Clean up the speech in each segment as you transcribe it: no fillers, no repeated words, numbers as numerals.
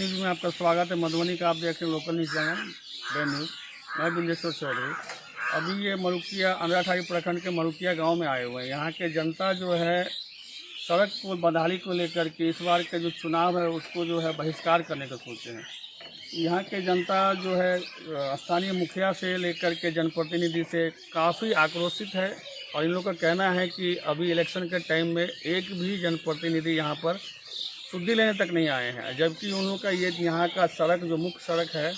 News में आपका स्वागत है। मधुबनी का आप देख रहे हैं local news channel day news. मैं बिंदेश्वर चौधरी। अभी ये मरुकिया अंधराठारी प्रखंड के मरुकिया गांव में आए हुए हैं। यहाँ के जनता जो है सड़क को बदहाली को लेकर के इस बार के जो चुनाव है उसको जो है बहिष्कार करने का सोचे हैं। यहाँ के जनता जो है स्थानीय मुखिया से लेकर के जनप्रतिनिधि से काफ़ी आक्रोशित है और इन लोगों का कहना है कि अभी इलेक्शन के टाइम में एक भी जनप्रतिनिधि यहाँ पर शुद्धि लेने तक नहीं आए हैं, जबकि उन लोगों का ये यहाँ का सड़क जो मुख्य सड़क है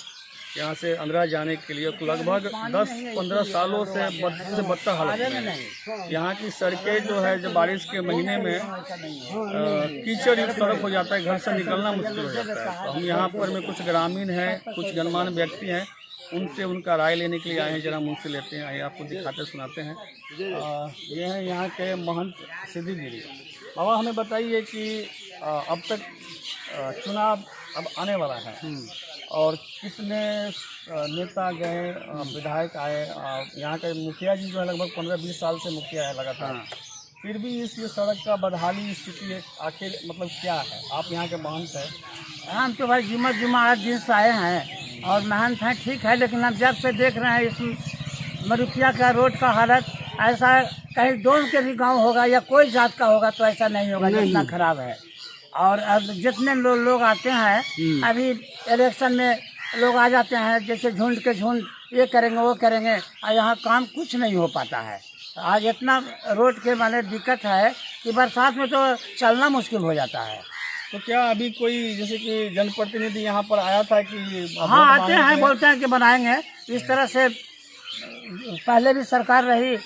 यहाँ से अंदरा जाने के लिए लगभग 10-15 सालों से बदतर हालत में है। यहाँ की सड़कें जो है जब बारिश के महीने में कीचड़ युक्त सड़क हो जाता है, घर से निकलना मुश्किल हो जाता है। तो हम यहाँ पर में कुछ ग्रामीण हैं, कुछ गणमान्य व्यक्ति हैं, उनसे उनका राय लेने के लिए आए हैं। जरा मुझसे लेते हैं, आइए आपको दिखाते सुनाते हैं। ये हैं यहाँ के महंत सिद्धिगिरी बाबा। हमें बताइए कि अब तक चुनाव अब आने वाला है और कितने नेता गए, विधायक आए, यहाँ के मुखिया जी जो है लगभग 15-20 साल से मुखिया है लगातार, फिर भी इस सड़क का बदहाली स्थिति आखिर मतलब क्या है? आप यहाँ के महंत हैं। हम तो भाई जुम्मा 8 दिन से आए हैं और महंत हैं, ठीक है, लेकिन हम जब से देख रहे हैं इस मरुकिया का रोड का हालत ऐसा, कहीं दोनों के भी गांव होगा या कोई जात का होगा तो ऐसा नहीं होगा जितना खराब है। और अब जितने लोग आते हैं, अभी इलेक्शन में लोग आ जाते हैं जैसे झुंड के झुंड, ये करेंगे वो करेंगे, और यहाँ काम कुछ नहीं हो पाता है। आज इतना रोड के माने दिक्कत है कि बरसात में तो चलना मुश्किल हो जाता है। तो क्या अभी कोई जैसे कि जनप्रतिनिधि यहाँ पर आया था कि? हाँ, आते हैं, बोलते हैं कि बनाएंगे। इस तरह से पहले भी सरकार रही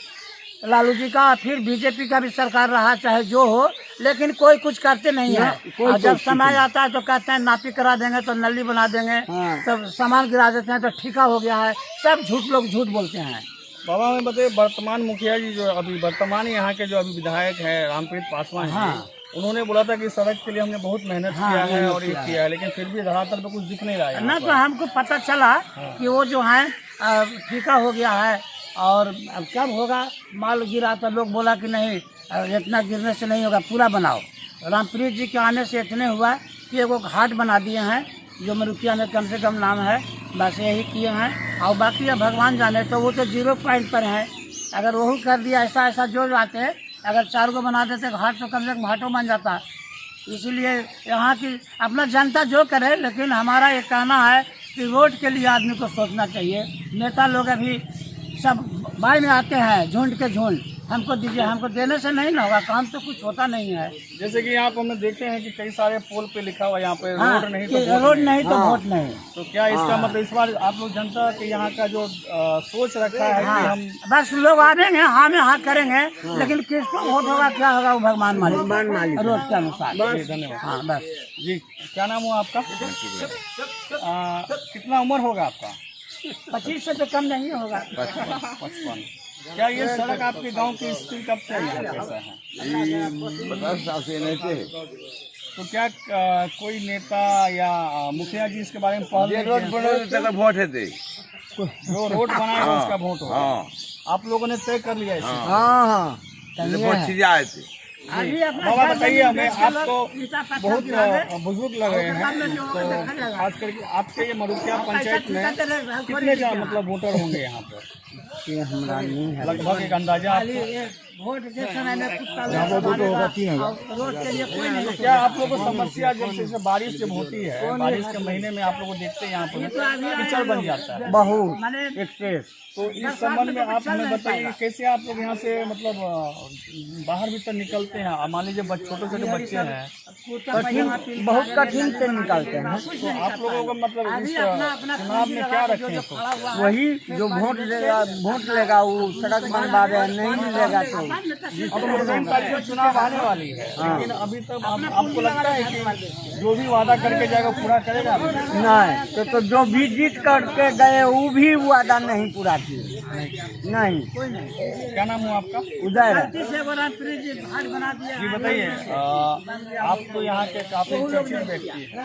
लालू जी का, फिर बीजेपी का भी सरकार रहा, चाहे जो हो, लेकिन कोई कुछ करते नहीं है। और जब समय आता है तो कहते हैं नापी करा देंगे तो नली बना देंगे, तब सामान गिरा देते हैं तो ठीका हो गया है। सब लोग झूठ बोलते हैं। बाबा हमें बताइए, वर्तमान मुखिया जी जो अभी वर्तमान यहाँ के जो अभी विधायक हैं रामप्रीत पासवान जी, उन्होंने बोला था कि सड़क के लिए हमने बहुत मेहनत किया है और ये किया है, लेकिन फिर भी धरातल पे कुछ दिख नहीं रहा है ना। तो हमको पता चला कि वो जो है ठीका हो गया है और अब कब होगा। माल गिरा तो लोग बोला कि नहीं, इतना गिरने से नहीं होगा, पूरा बनाओ। रामप्रीत जी के आने से इतने हुआ कि एगो घाट बना दिए हैं जो मरुकिया में कम से कम नाम है, बस यही किए हैं। और बाकी अब भगवान जाने, तो वो तो 0 पॉइंट पर है। अगर वही कर दिया ऐसा जो जाते हैं, अगर 4 को बना देते घाट तो कम से कम घाटों बन जाता। इसीलिए यहाँ की अपना जनता जो करे, लेकिन हमारा ये कहना है कि रोड के लिए आदमी को सोचना चाहिए। नेता लोग अभी सब बाई में आते हैं, झुंड के झुंड, हमको दीजिए, हमको देने से नहीं ना होगा, काम तो कुछ होता नहीं है। जैसे कि यहाँ पर हमें देखते हैं कि कई सारे पोल पे लिखा हुआ यहाँ पे रोड नहीं तो वोट नहीं। तो क्या इसका मतलब इस बार आप लोग जनता के यहाँ का जो सोच रखा है कि हम बस लोग आवेंगे, हाँ में हाँ करेंगे, लेकिन किसको वोट होगा क्या होगा वो भगवान मालिक रोड के अनुसार। धन्यवाद। हाँ बस जी, क्या नाम हुआ आपका? कितना उम्र होगा आपका? 25 से तो कम नहीं होगा। 55। क्या ये सड़क आपके गांव की स्थिति कब से है, कैसा है? 50 साल से नहीं थे। तो क्या कोई नेता या मुखिया जी इसके बारे में पहले रोड बने वोट है थे, जो रोड बनाएगा उसका वोट होगा। आप लोगों ने तय कर लिया इसे? हाँ, वोट सीधे आए थे। बाबा बताइए हमें, आप तो बहुत बुजुर्ग लग रहे हैं, तो खास करके आपके ये मरुकिया पंचायत में कितने मतलब वोटर होंगे यहाँ पर? लगभग एक अंदाजा वोट के समय में क्या आप लोगों को समस्या जब बारिश जब होती है, बारिश के महीने में आप लोग देखते हैं यहाँ पर कीचड़ बन जाता है बहुत एक्सप्रेस। तो इस संबंध में आप हमें बताइए कैसे आप लोग यहाँ से मतलब बाहर भीतर निकलते हैं? मान लीजिए छोटे छोटे बच्चे हैं, बहुत कठिन से निकलते हैं। तो आप लोगों को मतलब इस चुनाव में क्या रखें हैं? वही जो वोट लेगा वो सड़क बनवा रहे, नहीं मिलेगा तो अब चुनाव आने वाली है, लेकिन अभी तक आपको लगता है कि जो भी वादा करके जाएगा पूरा करेगा? नहीं, तो जो भी जीत करके गए वो भी वादा नहीं पूरा किए। नहीं। क्या नाम हुआ आपका? उदय। जी बताइए, आप तो यहाँ के काफी चर्चित व्यक्ति हैं।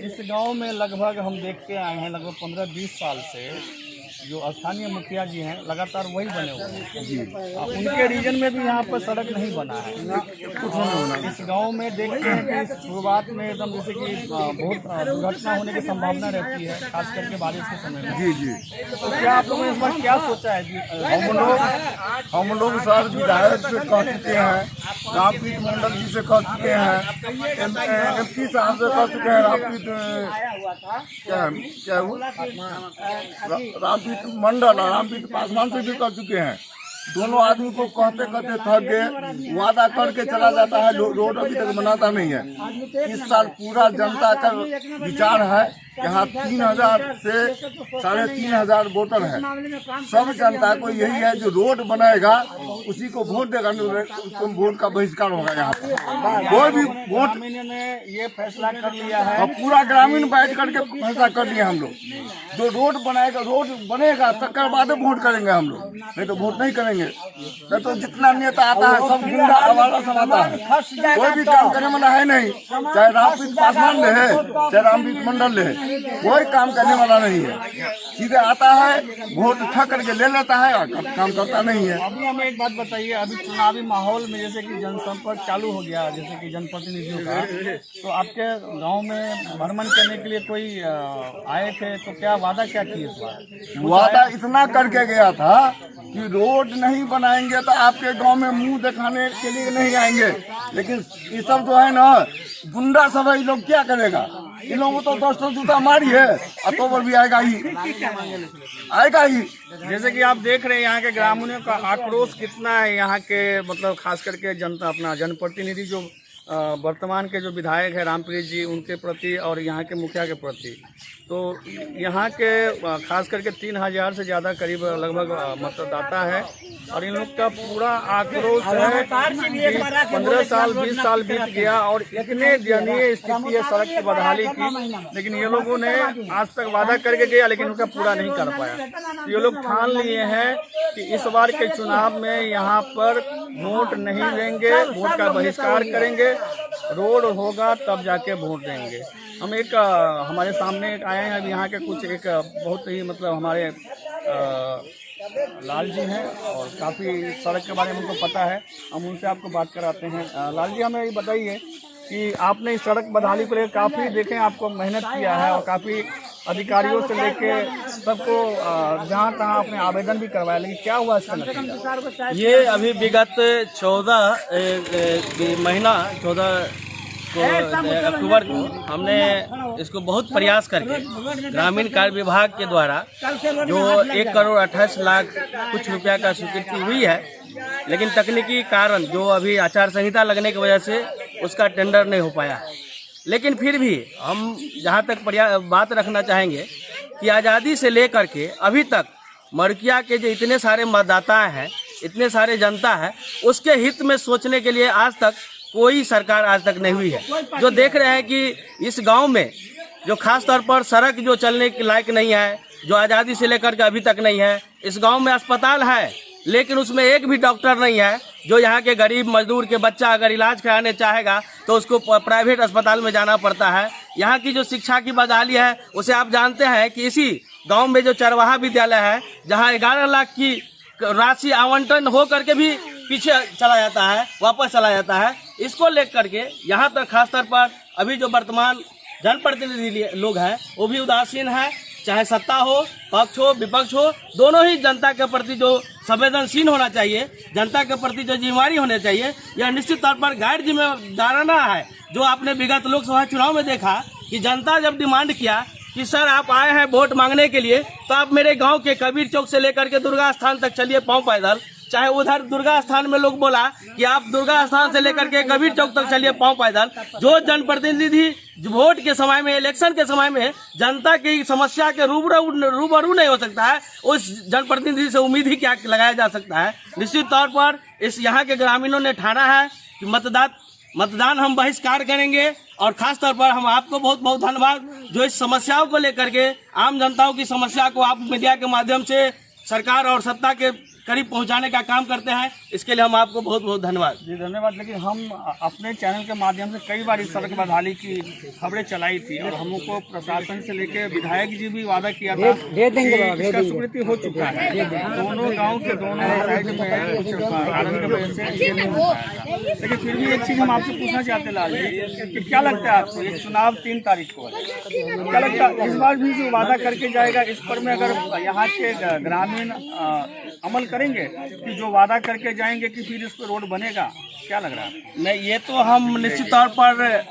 इस गांव में लगभग हम देखते आए हैं लगभग 15-20 साल से जो स्थानीय मुखिया जी हैं लगातार वही बने हुए हैं। उनके रीजन में भी यहाँ पर सड़क नहीं बना है। इस गांव में देखते हैं कि शुरुआत में एकदम जैसे कि बहुत दुर्घटना होने की संभावना रहती है, खास करके बारिश के समय में। जी जी। तो क्या आप लोगों ने इस बार क्या सोचा है जी? हम लोग सर विधायक से कह चुके हैं, रामप्रीत मंडल जी से कह चुके हैं, MP साहब से कह चुके हैं, रामप्रीत मंडल और रामप्रीत पासवान से भी कह चुके हैं। दोनों आदमी को कहते कहते थक गए, वादा करके चला जाता है, रोड अभी तक बनाता नहीं है। इस साल पूरा जनता का विचार है, यहाँ 3000 से 3500 वोटर है। सब जनता को यही है, जो रोड बनाएगा उसी को वोट देगा, उसको वोट का बहिष्कार होगा। यहाँ पर कोई भी वोट ने ये फैसला कर लिया है, और पूरा ग्रामीण बैठ करके फैसला कर लिया हम लोग, जो रोड बनाएगा, रोड बनेगा तकर बाद वोट करेंगे हम लोग, नहीं तो वोट नहीं करेंगे। नहीं तो जितना नेता आता है सब गुंडा आवारा सब आता है, कोई भी काम करने वाला है नहीं। चाहे रामप्रीत पासवान ले है, चाहे रामप्रीत मंडल ले है, कोई काम करने वाला नहीं है। सीधे आता है, वोट उठा करके ले लेता है और काम करता नहीं है। अभी हमें एक बात बताइए, अभी चुनावी माहौल में जैसे कि जनसंपर्क चालू हो गया, जैसे कि जनप्रतिनिधियों का, तो आपके गांव में भ्रमण करने के लिए कोई आए थे, तो क्या वादा क्या किए इस बार? वादा इतना करके गया था कि रोड नहीं बनाएंगे तो आपके गांव में मुंह दिखाने के लिए नहीं आएंगे। लेकिन ये सब जो है ना गुंडा सब है, ये लोग क्या करेगा? इन लोगों को तो 10 जूता मारी है, अक्टूबर भी आएगा ही। जैसे कि आप देख रहे हैं यहाँ के ग्रामीणों का आक्रोश कितना है, यहाँ के मतलब खास करके जनता, अपना जनप्रतिनिधि जो वर्तमान के जो विधायक है रामप्रीत जी, उनके प्रति और यहाँ के मुखिया के प्रति। तो यहाँ के खास करके 3000 से ज़्यादा करीब लगभग मतदाता है, और इन लोग का पूरा आक्रोश है कि 15 साल 20 साल बीत गया और इतने दयनीय स्थिति है सड़क की बदहाली की, लेकिन ये लोगों ने आज तक वादा करके गया लेकिन उनका पूरा नहीं कर पाया। तो ये लोग ठान लिए हैं कि इस बार के चुनाव में यहाँ पर वोट नहीं देंगे, वोट का बहिष्कार करेंगे, रोड होगा तब जाके वोट देंगे। हम एक हमारे सामने एक आए हैं, अभी यहाँ के कुछ एक बहुत ही मतलब हमारे लाल जी हैं और काफ़ी सड़क के बारे में उनको पता है, हम उनसे आपको बात कराते हैं। लाल जी, हमें ये बताइए कि आपने इस सड़क बदहाली को लेकर काफ़ी देखें आपको मेहनत किया है और काफ़ी अधिकारियों से लेके सबको जहाँ तहाँ अपने आवेदन भी करवाया, लेकिन क्या हुआ इसका नतीजा? ये अभी विगत 14 अक्टूबर को हमने इसको बहुत प्रयास करके ग्रामीण कार्य विभाग के द्वारा जो 1,28,00,000 कुछ रुपया का स्वीकृति हुई है, लेकिन तकनीकी कारण जो अभी आचार संहिता लगने की वजह से उसका टेंडर नहीं हो पाया है। लेकिन फिर भी हम जहाँ तक बात रखना चाहेंगे कि आज़ादी से लेकर के अभी तक मरकिया के जो इतने सारे मतदाता हैं, इतने सारे जनता है, उसके हित में सोचने के लिए आज तक कोई सरकार आज तक नहीं हुई है। जो देख रहे हैं कि इस गांव में जो खास तौर पर सड़क जो चलने के लायक नहीं है, जो आज़ादी से लेकर के अभी तक नहीं है। इस गांव में अस्पताल है लेकिन उसमें एक भी डॉक्टर नहीं है। जो यहाँ के गरीब मजदूर के बच्चा अगर इलाज कराने चाहेगा तो उसको प्राइवेट अस्पताल में जाना पड़ता है। यहाँ की जो शिक्षा की बदहाली है उसे आप जानते हैं कि इसी गांव में जो चरवाहा विद्यालय है, जहाँ 11 लाख की राशि आवंटन हो करके भी पीछे चला जाता है, वापस चला जाता है। इसको लेकर के यहाँ तक खास तौर पर अभी जो वर्तमान जनप्रतिनिधि लोग हैं वो भी उदासीन है। चाहे सत्ता हो, पक्ष हो, विपक्ष हो, दोनों ही जनता के प्रति जो संवेदनशील होना चाहिए, जनता के प्रति जो जिम्मेवारी होनी चाहिए, यह निश्चित तौर पर गैर जिम्मेदाराना है। जो आपने विगत लोकसभा चुनाव में देखा कि जनता जब डिमांड किया कि सर आप आए हैं वोट मांगने के लिए तो आप मेरे गांव के कबीर चौक से लेकर के दुर्गा स्थान तक चलिए पांव पैदल। चाहे उधर दुर्गा स्थान में लोग बोला कि आप दुर्गा स्थान से लेकर के कबीर चौक तक चलिए पांव पैदल। जो जनप्रतिनिधि वोट के समय में, इलेक्शन के समय में जनता की समस्या के रूबरू नहीं हो सकता है, उस जनप्रतिनिधि से उम्मीद ही क्या लगाया जा सकता है। निश्चित तौर पर इस यहाँ के ग्रामीणों ने ठाना है कि मतदान हम बहिष्कार करेंगे। और खास तौर पर हम आपको बहुत बहुत धन्यवाद जो इस समस्याओं को लेकर के, आम जनताओं की समस्या को आप मीडिया के माध्यम से सरकार और सत्ता के करीब पहुंचाने का काम करते हैं। इसके लिए हम आपको बहुत बहुत धन्यवाद। जी धन्यवाद। लेकिन हम अपने चैनल के माध्यम से कई बार इस सड़क बहाली की खबरें चलाई थी और हमको प्रशासन से लेके विधायक जी भी वादा किया था कि इसका स्वीकृति हो चुका है। दोनों गांव के दोनों साइड में कुछ कारण की वजह से ये नहीं हो पाया। लेकिन फिर भी एक चीज हम आपसे पूछना चाहते लाल जी कि क्या लगता है आपको, ये चुनाव 3 तारीख को है, क्या लगता है इस बार भी जो वादा करके जाएगा इस पर में अगर यहाँ के ग्रामीण अमल करेंगे कि जो वादा करके जाएंगे कि फिर इस पर रोड बनेगा, क्या लग रहा है? नहीं, ये तो हम निश्चित तौर पर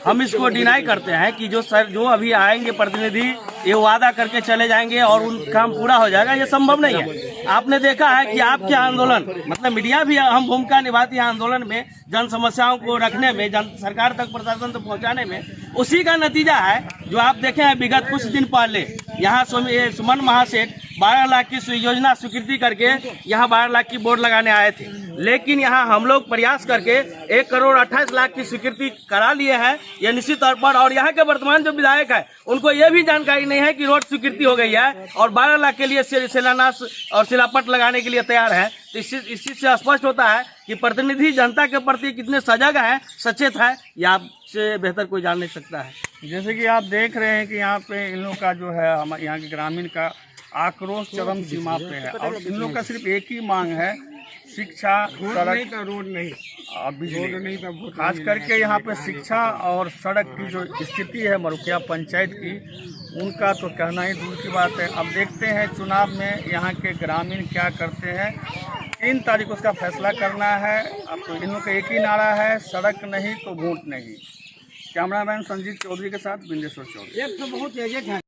हम इसको डिनाई करते हैं कि जो अभी आएंगे प्रतिनिधि ये वादा करके चले जाएंगे और उन काम पूरा हो जाएगा, ये संभव नहीं है। आपने देखा है कि आपके आंदोलन मतलब मीडिया भी हम भूमिका निभाती है आंदोलन में, जन समस्याओं को रखने में, जन सरकार तक प्रशासन तक पहुंचाने में। उसी का नतीजा है जो आप देखे हैं विगत कुछ दिन पहले यहाँ सुमन महासेठ 12 लाख की योजना स्वीकृति करके यहाँ 12 लाख की बोर्ड लगाने आए थे, लेकिन यहाँ हम लोग प्रयास करके 1 करोड़ 28 लाख की स्वीकृति करा लिए हैं। यह निश्चित तौर पर, और यहाँ के वर्तमान जो विधायक है उनको ये भी जानकारी नहीं है कि रोड स्वीकृति हो गई है और 12 लाख के लिए शिलान्यास और शिलापट लगाने के लिए तैयार है। तो इस चीज से स्पष्ट होता है कि प्रतिनिधि जनता के प्रति कितने सजग है, सचेत है, या आपसे बेहतर कोई जान नहीं सकता है। जैसे कि आप देख रहे हैं कि यहाँ पे इन लोग का जो है हमारे यहाँ के ग्रामीण का आक्रोश चरम सीमा पे है और इन लोग का सिर्फ एक ही मांग है, शिक्षा, सड़क, रोड नहीं और बिजली। खास करके यहाँ पे शिक्षा और सड़क की जो स्थिति है मरुकिया पंचायत की, उनका तो कहना ही दूर की बात है। अब देखते हैं चुनाव में यहाँ के ग्रामीण क्या करते हैं। 3 तारीख को उसका फैसला करना है। अब तो इन लोग का एक ही नारा है, सड़क नहीं तो वोट नहीं। कैमरामैन संजीत चौधरी के साथ बिंदेश्वर चौधरी।